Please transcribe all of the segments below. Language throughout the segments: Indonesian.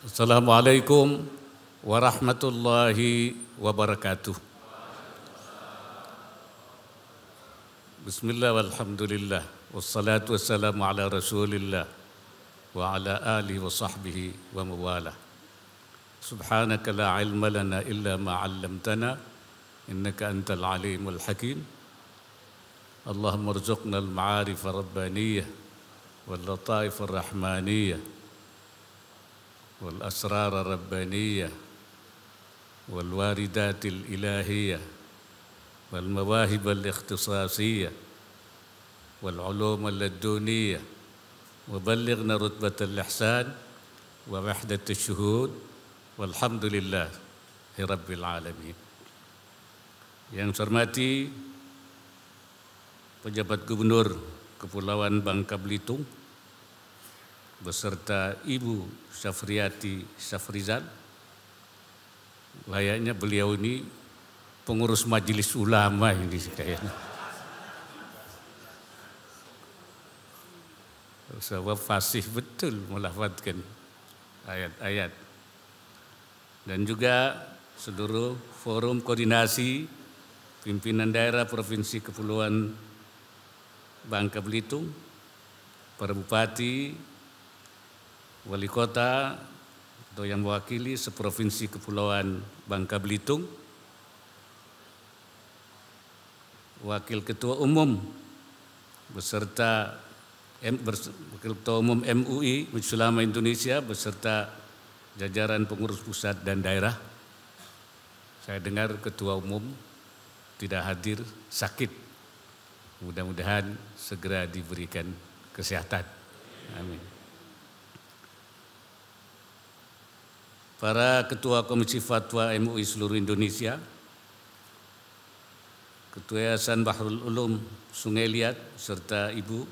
Assalamualaikum warahmatullahi wabarakatuh. Bismillah walhamdulillah wassalatu wassalamu ala rasulillah wa ala alihi wa sahbihi wa mawalah. Subhanaka la ilma lana illa ma 'allamtana innaka antal alimul hakim. Allahumma rzuqna al-ma'arif ar-rabbaniyah wal lataif ar-rahmaniyah wal asrar ar-rabbaniyah wal waridatil ilahiyah wal mawahib al-ikhtisasiyah wal ulum al-laduniyah wa ballighna rutbatal ihsan wa wahdatul syuhud walhamdulillahi rabbil alamin. Yang saya hormati pejabat Gubernur Kepulauan Bangka Belitung beserta Ibu Syafriati Syafrizal, layaknya beliau ini pengurus majelis ulama ini kayaknya. Sebab fasih betul melafadzkan ayat-ayat. Dan juga seluruh forum koordinasi pimpinan daerah Provinsi Kepulauan Bangka Belitung, para bupati, wali kota atau yang mewakili seprovinsi Kepulauan Bangka Belitung, wakil ketua umum beserta wakil ketua umum MUI Majelis Ulama Indonesia beserta jajaran pengurus pusat dan daerah. Saya dengar ketua umum tidak hadir, sakit. Mudah-mudahan segera diberikan kesehatan. Amin. Para ketua Komisi Fatwa MUI seluruh Indonesia, Ketua Yayasan Bahrul Ulum Sungai Liat serta Ibu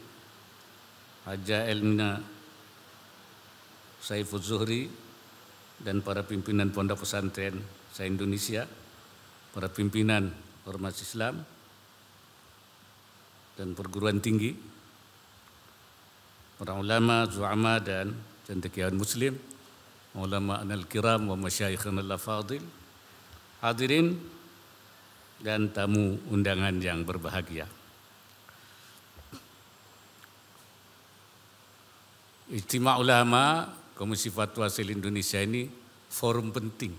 Haja Elmina Saiful Zuhri dan para pimpinan Pondok Pesantren se-Indonesia, para pimpinan Ormas Islam dan perguruan tinggi, para ulama, zu'ama dan cendekiawan muslim, ulama al-kiram wa masyayikhana al-fadil, hadirin dan tamu undangan yang berbahagia. Ijtima' ulama Komisi Fatwa se-Indonesia ini forum penting.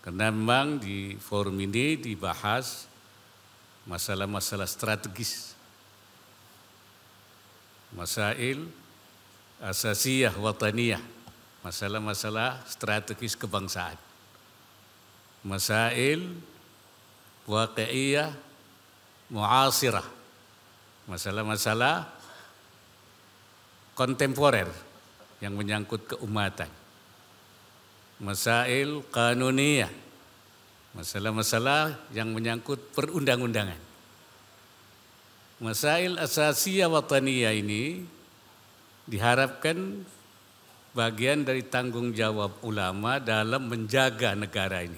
Karena memang di forum ini dibahas masalah-masalah strategis, masail asasiyah wataniyah, masalah-masalah strategis kebangsaan, masail waqi'iyah mu'asirah, masalah-masalah kontemporer yang menyangkut keumatan, masail kanuniyah, masalah-masalah yang menyangkut perundang-undangan. Masail asasiyah wataniyah ini diharapkan bagian dari tanggung jawab ulama dalam menjaga negara ini.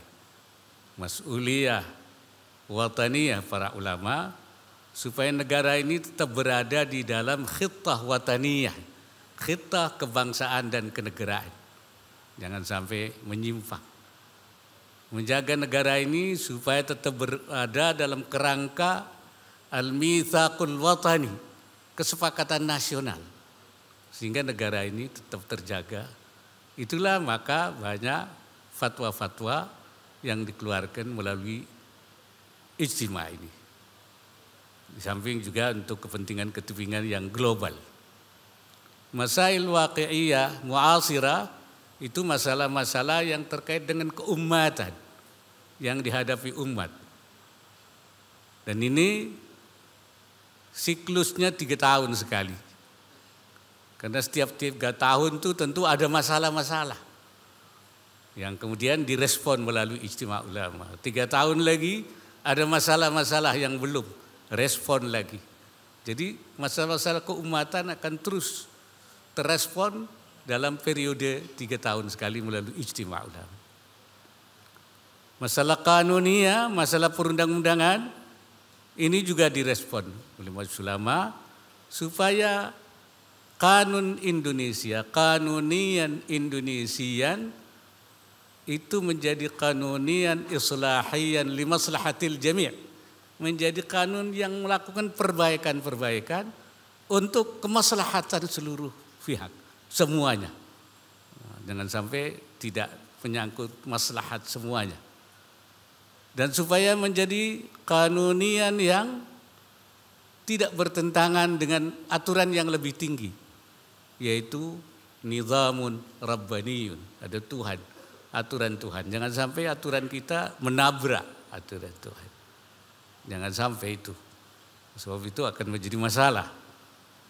Mas'uliyah wataniyah para ulama supaya negara ini tetap berada di dalam khittah wataniyah, khittah kebangsaan dan kenegaraan. Jangan sampai menyimpang. Menjaga negara ini supaya tetap berada dalam kerangka al-mitsaqul watani, kesepakatan nasional, sehingga negara ini tetap terjaga. Itulah maka banyak fatwa-fatwa yang dikeluarkan melalui ijtima' ini. Di samping juga untuk kepentingan-kepentingan yang global. Masail waqi'iyah mu'asirah itu masalah-masalah yang terkait dengan keumatan yang dihadapi umat. Dan ini siklusnya 3 tahun sekali. Karena setiap 3 tahun itu tentu ada masalah-masalah yang kemudian direspon melalui ijtima' ulama. 3 tahun lagi ada masalah-masalah yang belum, respon lagi. Jadi masalah-masalah keumatan akan terus terrespon dalam periode 3 tahun sekali melalui ijtima' ulama. Masalah kanunia, masalah perundang-undangan, ini juga direspon oleh majelis ulama supaya kanun Indonesia, kanunian Indonesian itu menjadi kanunian islahiyan limaslahatil jami'. Menjadi kanun yang melakukan perbaikan-perbaikan untuk kemaslahatan seluruh pihak, semuanya. Jangan sampai tidak menyangkut maslahat semuanya. Dan supaya menjadi kanunian yang tidak bertentangan dengan aturan yang lebih tinggi, yaitu nizamun rabbaniyun, ada Tuhan, aturan Tuhan. Jangan sampai aturan kita menabrak aturan Tuhan. Jangan sampai itu. Sebab itu akan menjadi masalah.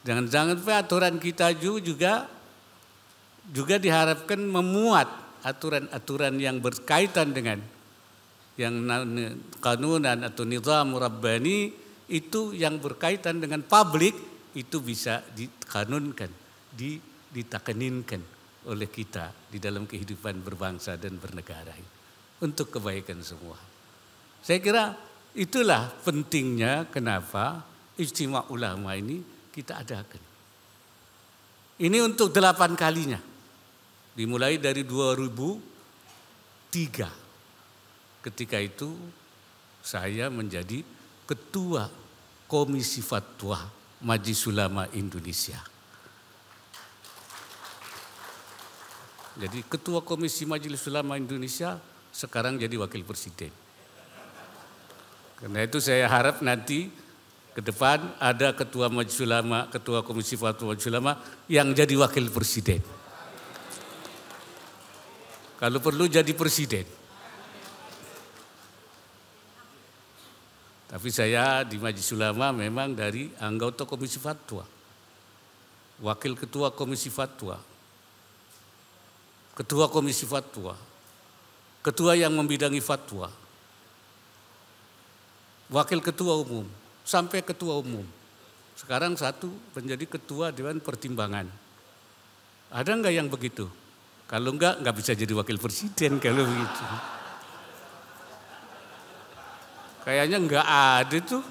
Jangan sampai aturan kita juga diharapkan memuat aturan-aturan yang berkaitan dengan yang kanunan atau nizam rabbani itu yang berkaitan dengan publik itu bisa dikanunkan, ditakeninkan oleh kita di dalam kehidupan berbangsa dan bernegara untuk kebaikan semua. Saya kira itulah pentingnya kenapa Ijtima' Ulama ini kita adakan. Ini untuk 8 kalinya. Dimulai dari 2003. Ketika itu saya menjadi Ketua Komisi Fatwa Majelis Ulama Indonesia. Jadi Ketua Komisi Majelis Ulama Indonesia sekarang jadi Wakil Presiden. Karena itu saya harap nanti ke depan ada Ketua Majelis Ulama, Ketua Komisi Fatwa Majelis Ulama yang jadi Wakil Presiden. Kalau perlu jadi Presiden. Tapi saya di Majelis Ulama memang dari anggota Komisi Fatwa, Wakil Ketua Komisi Fatwa, Ketua Komisi Fatwa, Ketua yang membidangi fatwa, Wakil Ketua Umum, sampai Ketua Umum. Sekarang satu menjadi Ketua Dewan Pertimbangan. Ada enggak yang begitu? Kalau enggak bisa jadi Wakil Presiden kalau begitu. Kayaknya enggak ada tuh.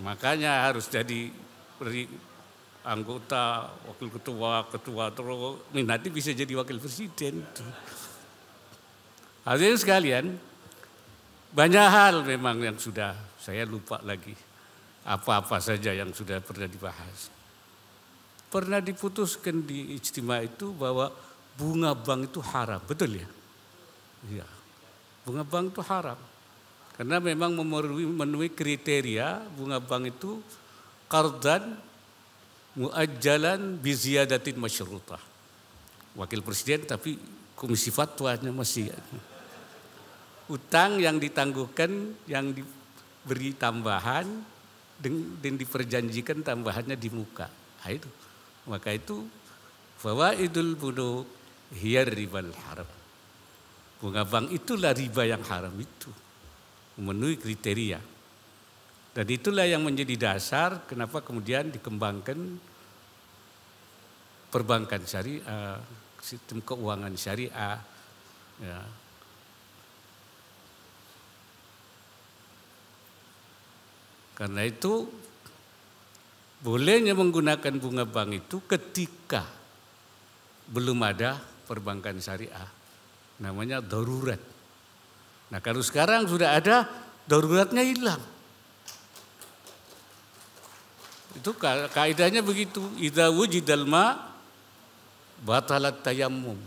Makanya harus jadi anggota, wakil ketua terus nanti bisa jadi wakil presiden. Hadirin sekalian, banyak hal memang yang sudah saya lupa lagi. Apa-apa saja yang sudah pernah dibahas. Pernah diputuskan di ijtima' itu bahwa bunga bank itu haram, betul ya? Iya, bunga bank itu haram. Karena memang memenuhi kriteria bunga bank itu qardan muajjalan biziyadatin masyrutah. Wakil Presiden tapi komisi fatwanya masih utang yang ditangguhkan, yang diberi tambahan dan diperjanjikan tambahannya di muka. Nah, itu. Maka itu fawaidul bunuk hiyar ribal haram. Bunga bank itulah riba yang haram itu. Memenuhi kriteria. Dan itulah yang menjadi dasar kenapa kemudian dikembangkan perbankan syariah, sistem keuangan syariah. Ya. Karena itu bolehnya menggunakan bunga bank itu ketika belum ada perbankan syariah. Namanya darurat. Nah kalau sekarang sudah ada, daruratnya hilang. Itu kaidahnya begitu. Idza wujidal ma batalat tayammum.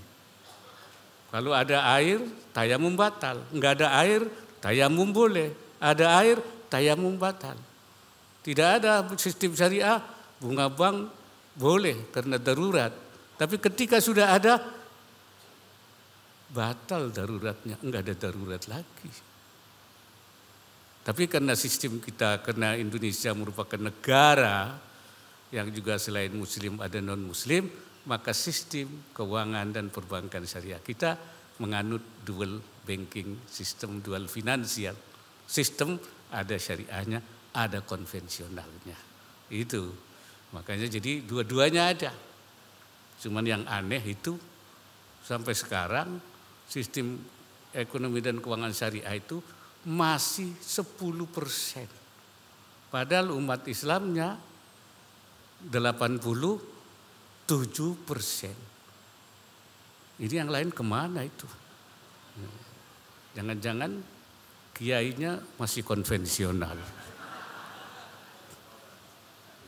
Kalau ada air, tayamum batal. Enggak ada air, tayamum boleh. Ada air, tayamum batal. Tidak ada sistem syariah, bunga bank boleh karena darurat. Tapi ketika sudah ada, batal daruratnya, enggak ada darurat lagi. Tapi karena sistem kita, karena Indonesia merupakan negara yang juga selain muslim ada non-muslim, maka sistem keuangan dan perbankan syariah kita menganut dual banking system, dual finansial sistem, ada syariahnya, ada konvensionalnya. Itu. Makanya jadi dua-duanya ada. Cuman yang aneh itu sampai sekarang sistem ekonomi dan keuangan syariah itu masih 10%. Padahal umat Islamnya 87%. Ini yang lain kemana itu? Jangan-jangan kiainya masih konvensional.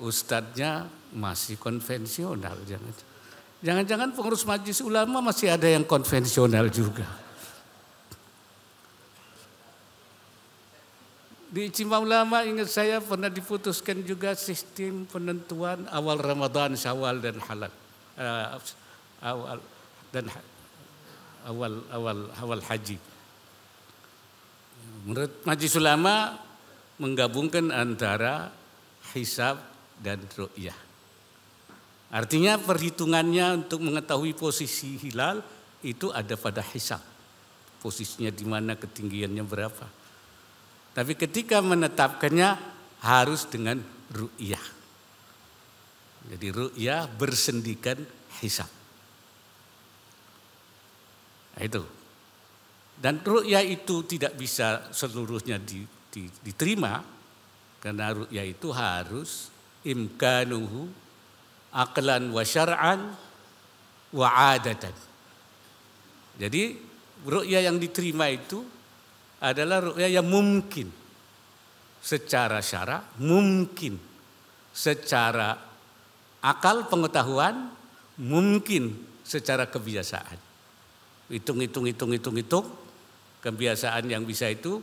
Ustadznya masih konvensional. Jangan-jangan pengurus majelis ulama masih ada yang konvensional juga. Di Ijtima Ulama ingat saya pernah diputuskan juga sistem penentuan awal Ramadan, Syawal dan halal. Awal haji. Menurut Majelis Ulama menggabungkan antara hisab dan ru'yah. Artinya perhitungannya untuk mengetahui posisi hilal itu ada pada hisab. Posisinya di mana, ketinggiannya berapa. Tapi ketika menetapkannya harus dengan ru'yah. Jadi ru'yah bersendikan hisab. Nah, itu. Dan ru'yah itu tidak bisa seluruhnya diterima. Karena ru'yah itu harus imkanuhu aqlan wa syar'an wa adatan. Jadi ru'yah yang diterima itu adalah ru'yah yang mungkin secara syara, mungkin secara akal pengetahuan, mungkin secara kebiasaan. Hitung, kebiasaan yang bisa itu,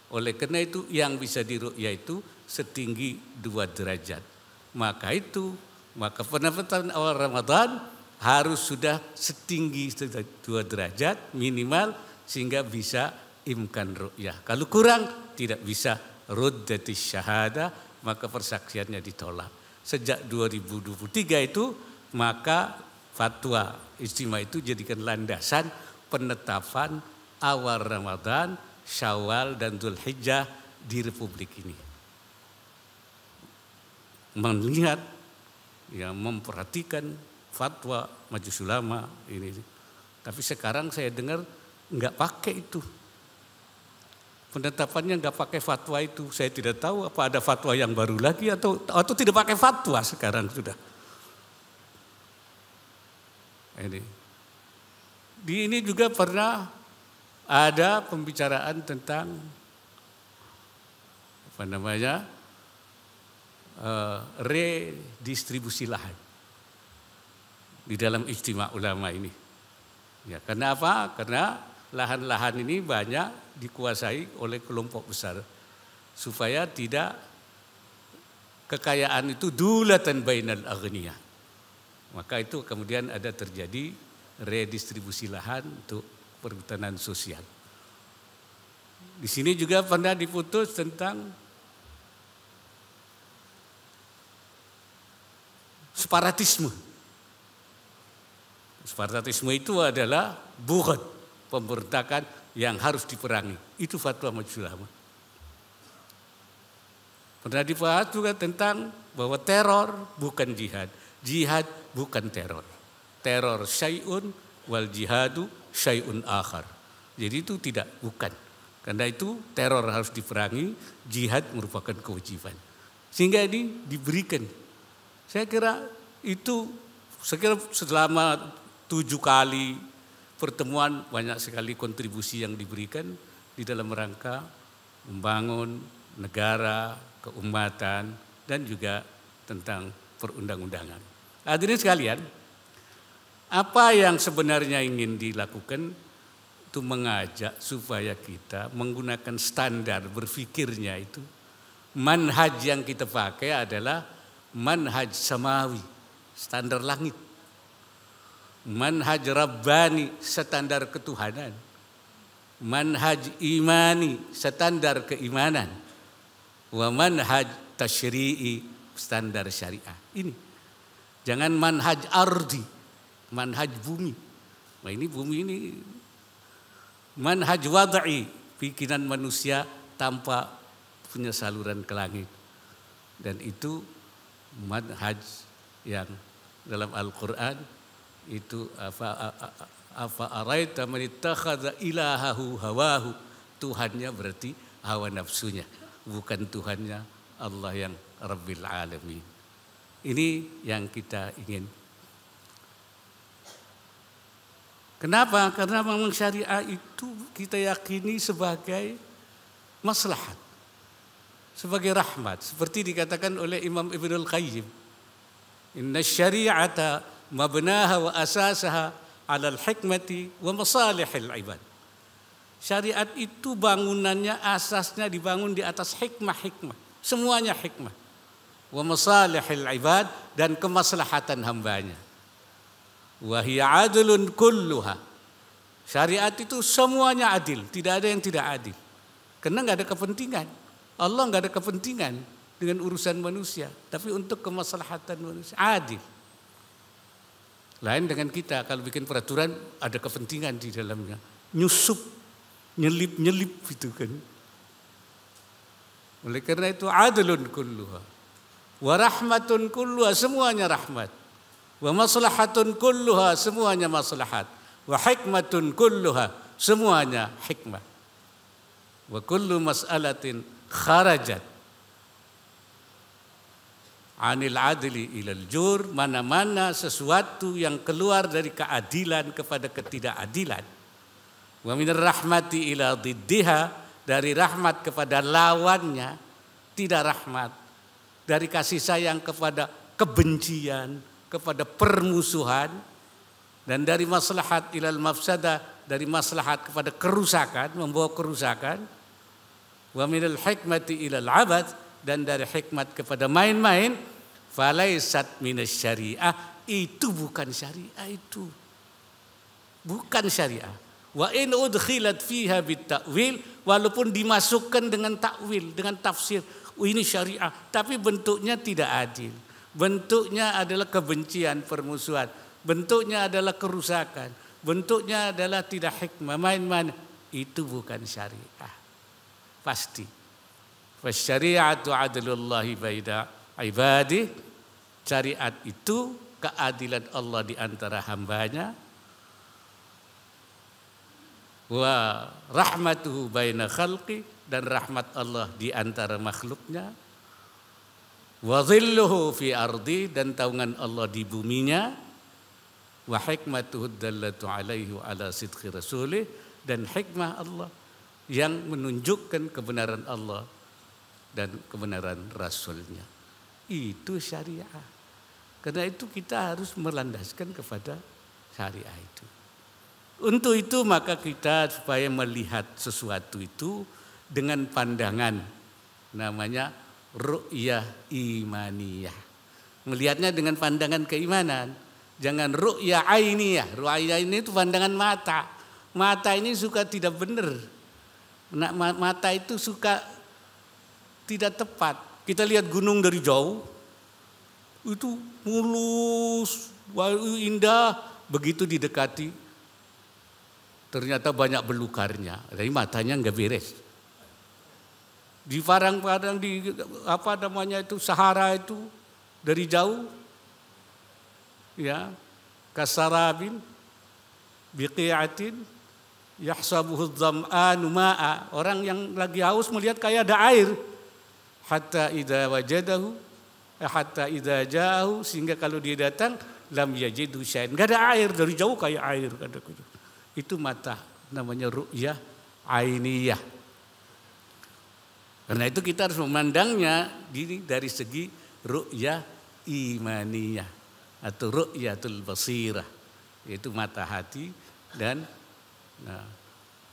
oleh karena itu yang bisa diru'yah itu setinggi 2 derajat. Maka penetapan awal Ramadan harus sudah setinggi 2 derajat minimal sehingga bisa imkan ru'yah. Kalau kurang tidak bisa ruddatis syahada, maka persaksiannya ditolak. Sejak 2023 itu maka fatwa Ijtima itu jadikan landasan penetapan awal Ramadan, Syawal dan Dzulhijjah di Republik ini. Melihat, memperhatikan fatwa Majelis Ulama ini. Tapi sekarang saya dengar nggak pakai itu. Penetapannya nggak pakai fatwa itu. Saya tidak tahu apa ada fatwa yang baru lagi atau tidak pakai fatwa sekarang sudah. Ini juga pernah ada pembicaraan tentang redistribusi lahan di dalam Ijtima Ulama ini. Ya, kenapa? Karena lahan-lahan ini banyak dikuasai oleh kelompok besar supaya tidak kekayaan itu dulatan bainal aghniyah. Maka itu kemudian ada terjadi redistribusi lahan untuk perhutanan sosial. Di sini juga pernah diputus tentang separatisme. Separatisme itu adalah bukan pemberontakan yang harus diperangi. Itu fatwa Majelis Ulama. Pernah dibahas juga tentang bahwa teror bukan jihad. Jihad bukan teror. Teror syai'un wal jihadu syai'un akhar. Jadi itu bukan. Karena itu teror harus diperangi, jihad merupakan kewajiban. Sehingga ini diberikan. Saya kira selama 7 kali pertemuan banyak sekali kontribusi yang diberikan di dalam rangka membangun negara, keumatan, dan juga tentang perundang-undangan. Hadirin sekalian, apa yang sebenarnya ingin dilakukan itu mengajak supaya kita menggunakan standar berfikirnya itu. Manhaj yang kita pakai adalah manhaj samawi, standar langit. Manhaj rabbani, standar ketuhanan. Manhaj imani, standar keimanan. Wa manhaj tasyri'i, standar syariah. Ini. Jangan manhaj ardi, manhaj bumi. Nah, ini bumi ini manhaj wad'i, pikiran manusia tanpa punya saluran ke langit. Dan itu manhaj yang dalam Al-Quran itu Afa araita man ittakhadha ilahahu hawahu. Tuhannya berarti hawa nafsunya, bukan Tuhannya Allah yang Rabbil Alamin. Ini yang kita ingin. Kenapa? Karena memang syariah itu kita yakini sebagai maslahat, sebagai rahmat. Seperti dikatakan oleh Imam Ibnul Qayyim, inna syari'ata mabnaha wa asasaha alal hikmati wa masalihil ibad. Syariat itu bangunannya, asasnya dibangun di atas hikmah-hikmah. Semuanya hikmah. Wa masalihil ibad, dan kemaslahatan hambanya. Wa hiya adlun kulluha. Syariat itu semuanya adil, tidak ada yang tidak adil. Karena enggak ada kepentingan. Allah enggak ada kepentingan dengan urusan manusia, tapi untuk kemaslahatan manusia adil. Lain dengan kita, kalau bikin peraturan ada kepentingan di dalamnya. Nyusup, nyelip gitu kan. Oleh karena itu adlun kulluha wa rahmatun kulluha, semuanya rahmat. Wa maslahatun kulluha, semuanya maslahat. Wa hikmatun kulluha, semuanya hikmah. Wa kullu mas'alatin kharajat anil adli ilal jur, mana-mana sesuatu yang keluar dari keadilan kepada ketidakadilan. Wa minar rahmati ila diddiha, dari rahmat kepada lawannya tidak rahmat, dari kasih sayang kepada kebencian, kepada permusuhan, dan dari maslahat ilal mafsadah, dari maslahat kepada kerusakan, membawa kerusakan. Wa minal hikmati ilal abad, dan dari hikmat kepada main-main. Falaisat minas syariah, itu bukan syariah, itu bukan syariah. Wa in udkhilat fiha bitta'wil, walaupun dimasukkan dengan takwil, dengan tafsir, ini syariah, tapi bentuknya tidak adil. Bentuknya adalah kebencian, permusuhan. Bentuknya adalah kerusakan. Bentuknya adalah tidak hikmah, main-main. Itu bukan syariah. Pasti. Fasyari'atu adlullahi baina ibadih. Syariat itu keadilan Allah di antara hambanya. Wa rahmatuhu baina khalqi, dan rahmat Allah di antara makhluknya. Wa dhilluhu fi ardi, dan taungan Allah di buminya. Wa hikmatuhu dallatu alaihi wa ala sidqi rasulih, dan hikmah Allah yang menunjukkan kebenaran Allah dan kebenaran Rasulnya. Itu syariah. Karena itu kita harus melandaskan kepada syariah itu. Untuk itu maka kita supaya melihat sesuatu itu dengan pandangan namanya ru'yah imaniyah. Melihatnya dengan pandangan keimanan. Jangan ru'yah ainiyah. Ru'yah ini itu pandangan mata. Mata ini suka tidak benar. Mata itu suka tidak tepat. Kita lihat gunung dari jauh, itu mulus, indah. Begitu didekati, ternyata banyak belukarnya. Jadi matanya nggak beres. Di padang-padang, di apa namanya itu, Sahara itu, dari jauh, ya, kasarabin biqi'atin yahsabuhu dzam'anu ma'a. Orang yang lagi haus melihat kayak ada air. Hatta idza wajadahu, hatta idza ja'ahu, sehingga kalau dia datang lam yajidu syai'an. Enggak ada air, dari jauh kayak air. Itu mata, namanya ru'yah ainiyah. Karena itu kita harus memandangnya dari segi ru'yah imaniyah atau ru'yatul basirah, yaitu mata hati. Dan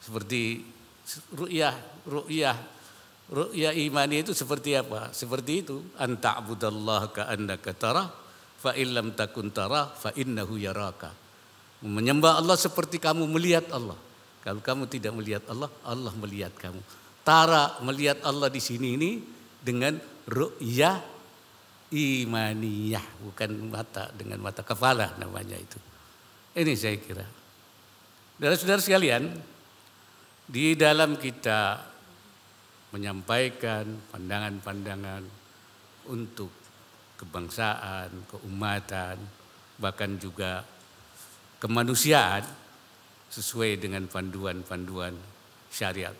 seperti ru'yah imani itu seperti apa? Seperti itu, anta'budallaha ka'annaka tarah fa illam takun tarah fa innahu yaraka. Menyembah Allah seperti kamu melihat Allah. Kalau kamu tidak melihat Allah, Allah melihat kamu. Tara, melihat Allah di sini ini dengan ru'yah imaniyah, bukan mata dengan mata kepala namanya itu. Ini saya kira. Saudara-saudara sekalian, di dalam kita menyampaikan pandangan-pandangan untuk kebangsaan, keumatan, bahkan juga kemanusiaan, sesuai dengan panduan-panduan syariat.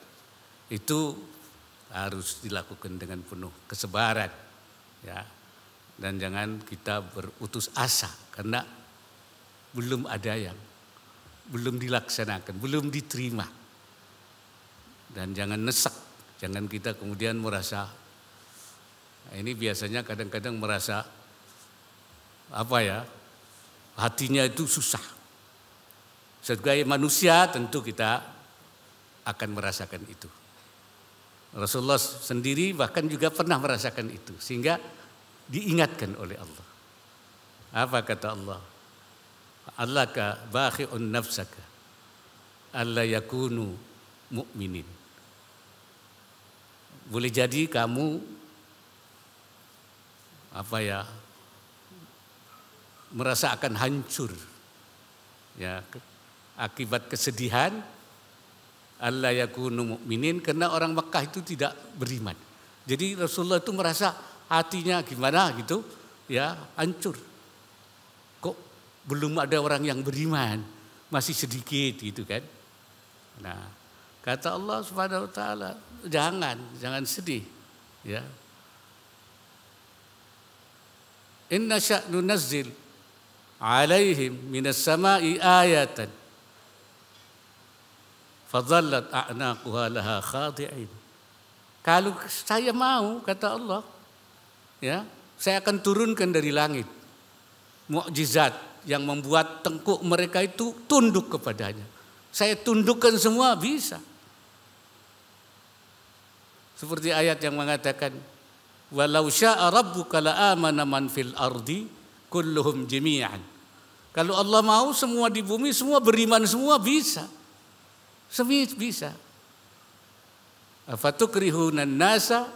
Itu harus dilakukan dengan penuh kesabaran, ya. Dan jangan kita berutus asa karena belum ada yang belum dilaksanakan, belum diterima. Dan jangan nesak, jangan kita kemudian merasa, ini biasanya kadang-kadang merasa hatinya itu susah. Sebagai manusia tentu kita akan merasakan itu. Rasulullah sendiri bahkan juga pernah merasakan itu, sehingga diingatkan oleh Allah. Apa kata Allah? Allaka bakhi'un nafsaka alla yakunu mu'minin. Boleh jadi kamu merasa akan hancur, ya, akibat kesedihan alla yakunu mu'minin, karena orang Makkah itu tidak beriman. Jadi Rasulullah itu merasa hatinya gimana gitu, ya, hancur. Kok belum ada orang yang beriman, masih sedikit gitu kan. Nah, kata Allah Subhanahu wa taala, jangan sedih, ya. Inna sya'nu nazzil alaihim minas sama'i ayatan fadhallat a'naquha laha khadi'in. Kalau saya mau, kata Allah, ya, saya akan turunkan dari langit mukjizat yang membuat tengkuk mereka itu tunduk kepadanya. Saya tundukkan semua, bisa. Seperti ayat yang mengatakan, walau syaa rabbuka la amana man fil ardi kulluhum jami'an. Kalau Allah mau, semua di bumi semua beriman semua, bisa. Bisa. Afatukrihuna nasa,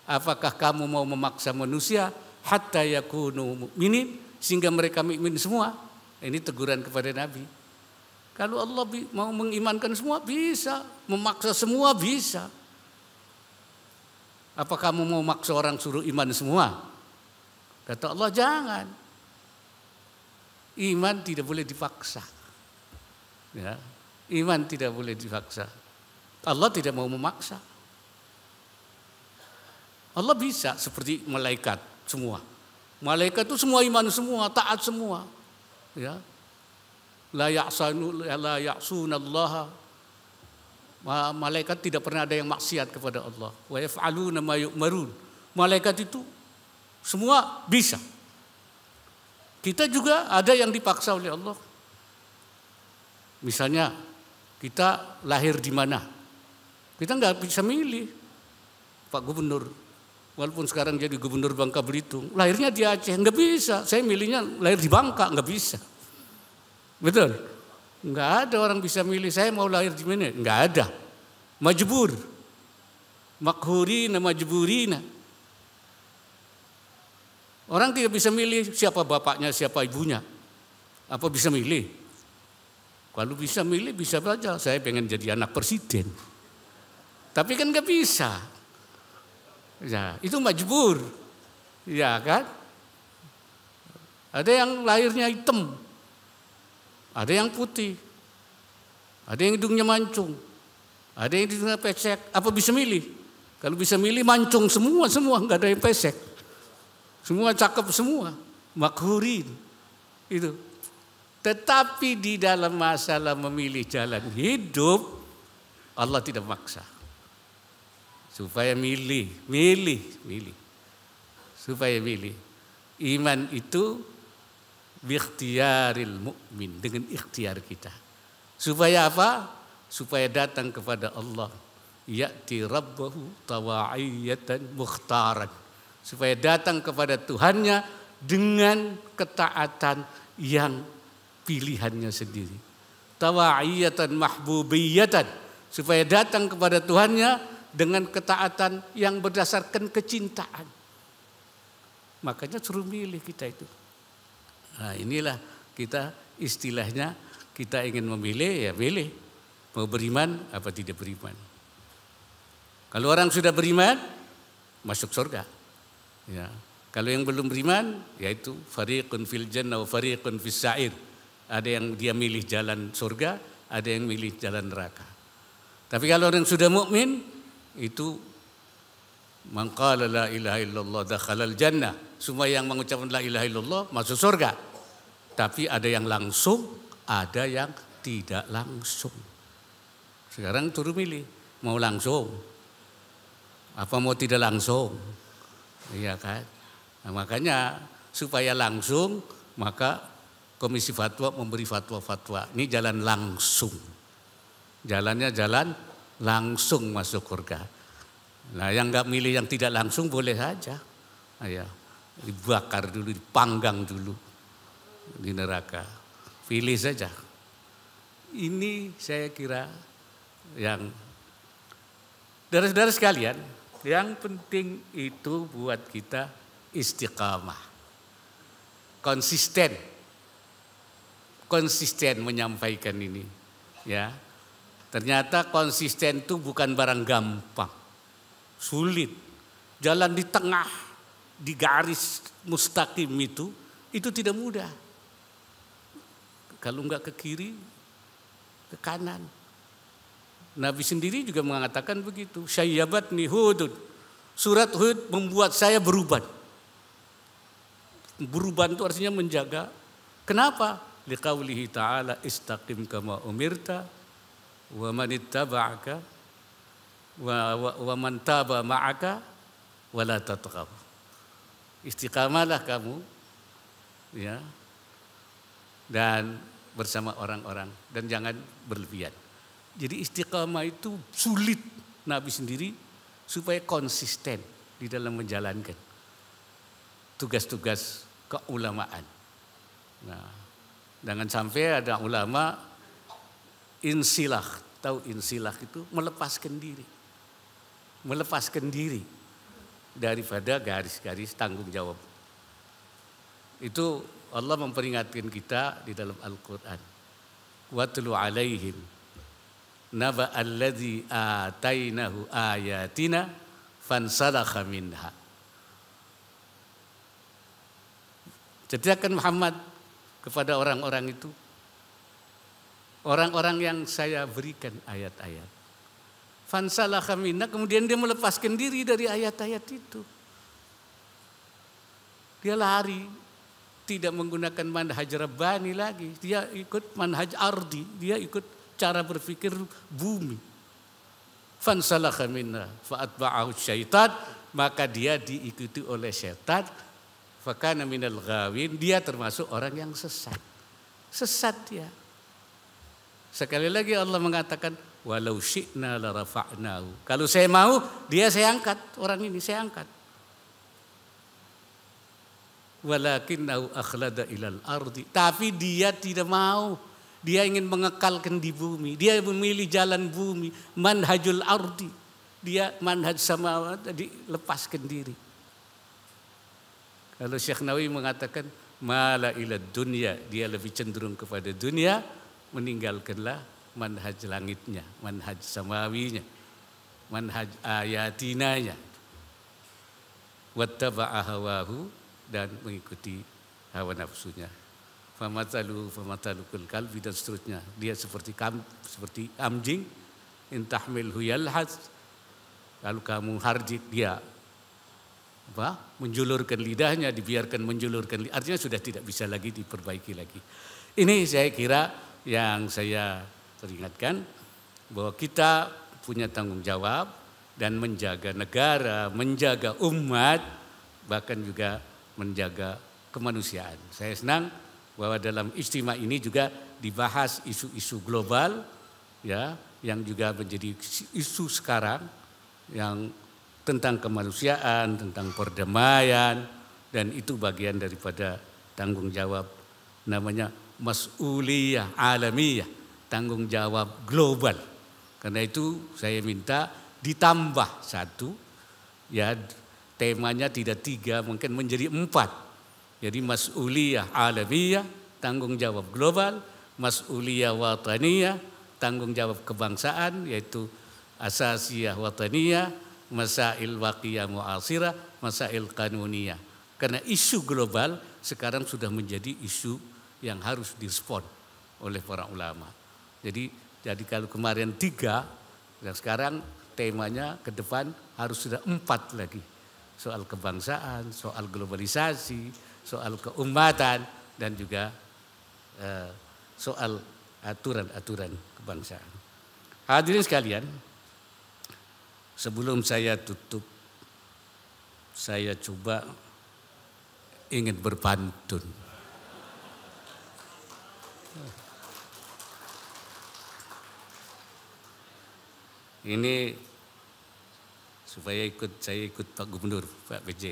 apakah kamu mau memaksa manusia hatta yakunu mu'minin, sehingga mereka mukmin semua? Ini teguran kepada Nabi. Kalau Allah mau mengimankan semua, bisa. Memaksa semua, bisa. Apa kamu mau maksa orang suruh iman semua? Kata Allah, jangan. Iman tidak boleh dipaksa, ya. Iman tidak boleh dipaksa. Allah tidak mau memaksa. Allah bisa seperti malaikat semua. Malaikat itu semua iman semua, taat semua, ya. La ya'sunallaha. Malaikat tidak pernah ada yang maksiat kepada Allah. Wa yaf'aluna ma yu'marun. Malaikat itu semua bisa. Kita juga ada yang dipaksa oleh Allah. Misalnya kita lahir di mana? Kita nggak bisa milih. Pak Gubernur, walaupun sekarang jadi Gubernur Bangka Belitung, lahirnya di Aceh, nggak bisa. Saya milihnya lahir di Bangka, nggak bisa. Betul? Nggak ada orang bisa milih saya mau lahir di mana, nggak ada. Majbur, makhurina, majburina. Orang tidak bisa milih siapa bapaknya, siapa ibunya. Apa bisa milih? Kalau bisa milih, bisa saja. Saya pengen jadi anak presiden. Tapi kan nggak bisa. Ya, itu majbur. Ya kan? Ada yang lahirnya hitam. Ada yang putih. Ada yang hidungnya mancung. Ada yang hidungnya pesek. Apa bisa milih? Kalau bisa milih, mancung semua, nggak ada yang pesek. Semua cakep semua. Makhurin. Itu. Tetapi di dalam masalah memilih jalan hidup, Allah tidak maksa. Supaya milih. Supaya milih. Iman itu biikhtiaril mu'min, dengan ikhtiar kita. Supaya apa? Supaya datang kepada Allah. Ya'ti rabbahu tawa'iyatan mukhtaran. Supaya datang kepada Tuhannya dengan ketaatan yang pilihannya sendiri. Tawa'iyatan mahbubiyatan. Supaya datang kepada Tuhannya dengan ketaatan yang berdasarkan kecintaan. Makanya suruh milih kita itu. Nah, inilah kita istilahnya, kita ingin memilih, ya pilih. Mau beriman apa tidak beriman. Kalau orang sudah beriman, masuk surga. Ya. Kalau yang belum beriman, yaitu fariqun fil jannah wa fariqun fis sa'ir. Ada yang dia milih jalan surga, ada yang milih jalan neraka. Tapi kalau orang sudah mukmin itu man qala la ilaha illallah dakhalal jannah. Semua yang mengucapkan la ilaha illallah masuk surga. Tapi ada yang langsung, ada yang tidak langsung. Sekarang turun milih, mau langsung apa mau tidak langsung. Iya kan? Nah, makanya supaya langsung maka Komisi Fatwa memberi fatwa-fatwa. Ini jalan langsung. Jalannya jalan langsung masuk surga. Nah, yang nggak milih yang tidak langsung boleh saja. Ya, dibakar dulu, dipanggang dulu di neraka. Pilih saja. Ini saya kira yang saudara-saudara sekalian, yang penting itu buat kita istiqamah. Konsisten menyampaikan ini. Ya. Ternyata konsisten itu bukan barang gampang. Sulit. Jalan di tengah, di garis mustaqim itu tidak mudah. Kalau enggak ke kiri, ke kanan. Nabi sendiri juga mengatakan begitu. Syayyabatni Hudud. Surat Hud membuat saya beruban. Beruban itu artinya menjaga. Kenapa? Liqaulihi ta'ala istaqim kama umirta wa man ittaba'aka wa man taba ma'aka wa la tatghaw. Istiqamalah kamu ya. Dan bersama orang-orang dan jangan berlebihan. Jadi istiqamah itu sulit Nabi sendiri supaya konsisten di dalam menjalankan tugas-tugas keulamaan. Nah, jangan sampai ada ulama insilah, tahu insilah itu melepaskan diri daripada garis-garis tanggung jawab. Itu Allah memperingatkan kita di dalam Al-Quran. Watlu alaihim naba alladzi atainahu ayatina fansalakha minha. Ceritakan Muhammad kepada orang-orang itu. Orang-orang yang saya berikan ayat-ayat. Fansalakha minha, kemudian dia melepaskan diri dari ayat-ayat itu. Dia lari. Tidak menggunakan manhaj Rabbani lagi. Dia ikut manhaj ardi. Dia ikut cara berpikir bumi. Fansalakha minna fa'atba'ahu syaitan. Maka dia diikuti oleh syaitan. Fakana minal ghawin. Dia termasuk orang yang sesat. Sesat dia. Sekali lagi Allah mengatakan. Walau syi'na la rafa'nahu. Kalau saya mau, dia saya angkat. Orang ini saya angkat. Walakinnahu akhlada ilal ardi. Tapi dia tidak mau. Dia ingin mengekalkan di bumi. Dia memilih jalan bumi. Manhajul ardi. Dia manhaj samawat, dilepaskan diri. Kalau Syekh Nawawi mengatakan mala ilad dunya, dia lebih cenderung kepada dunia, meninggalkanlah manhaj langitnya, manhaj samawinya, manhaj ayatinanya. Wattaba'a hawahu, dan mengikuti hawa nafsunya. Famathalukul kalbi, dan seterusnya. Dia seperti anjing, intahmilhu yalhaz. Kalau kamu hardik, dia menjulurkan lidahnya, dibiarkan menjulurkan lidahnya. Artinya sudah tidak bisa lagi diperbaiki lagi. Ini saya kira yang saya peringatkan bahwa kita punya tanggung jawab dan menjaga negara, menjaga umat, bahkan juga menjaga kemanusiaan. Saya senang bahwa dalam istimewa ini juga dibahas isu-isu global ya, yang juga menjadi isu sekarang yang tentang kemanusiaan, tentang perdamaian, dan itu bagian daripada tanggung jawab namanya mas'uliyah alamiyah, tanggung jawab global. Karena itu saya minta ditambah satu ya, temanya tidak 3, mungkin menjadi 4. Jadi mas'uliyah alamiyah, tanggung jawab global, mas'uliyah wataniyah, tanggung jawab kebangsaan, yaitu asasiyah wataniyah, masail waqiyah mu'asirah, masail kanuniyah. Karena isu global sekarang sudah menjadi isu yang harus direspon oleh para ulama. Jadi Jadi kalau kemarin 3, yang sekarang temanya ke depan harus sudah 4 lagi. Soal kebangsaan, soal globalisasi, soal keumatan, dan juga soal aturan-aturan kebangsaan. Hadirin sekalian, sebelum saya tutup, saya coba ingin berpantun. Ini supaya saya ikut Pak Gubernur, Pak PJ.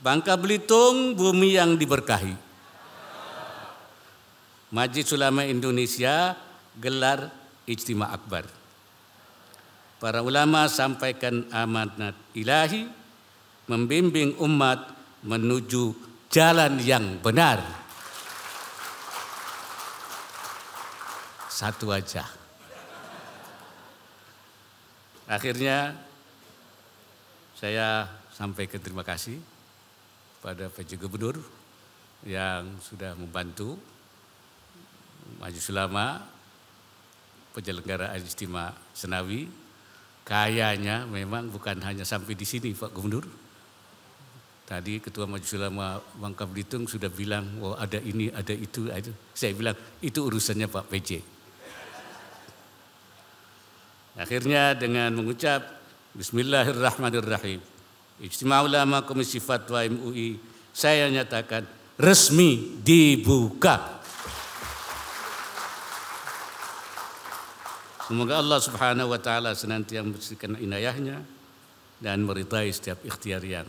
Bangka Belitung bumi yang diberkahi. Majelis Ulama Indonesia gelar Ijtima Akbar. Para ulama sampaikan amanat ilahi, membimbing umat menuju jalan yang benar. Satu aja. Akhirnya saya sampaikan terima kasih pada PJ Gubernur yang sudah membantu Majelis Ulama penyelenggaraan Ijtima Senawi. Kayaknya memang bukan hanya sampai di sini Pak Gubernur. Tadi Ketua Majelis Ulama Bangka Belitung sudah bilang, oh ada ini, ada itu. Saya bilang itu urusannya Pak PJ. Akhirnya dengan mengucap Bismillahirrahmanirrahim, Ijtima Ulama Komisi Fatwa MUI saya nyatakan resmi dibuka. Semoga Allah Subhanahu wa taala senantiasa memberikan inayahnya dan meridai setiap ikhtiar yang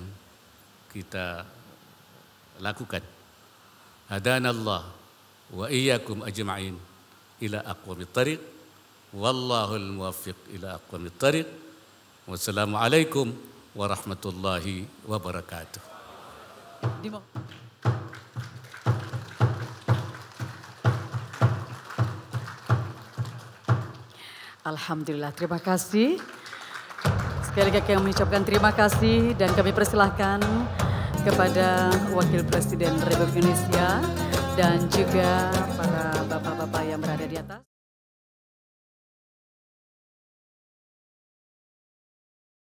kita lakukan. Hadanallah wa iyyakum ajma'in ila aqwamit thariq. Wallahul muwaffiq ila aqwamit thariq. Wassalamualaikum warahmatullahi wabarakatuh. Alhamdulillah, terima kasih. Sekali lagi kami mengucapkan terima kasih dan kami persilahkan kepada Wakil Presiden Republik Indonesia dan juga para bapak-bapak yang berada di atas.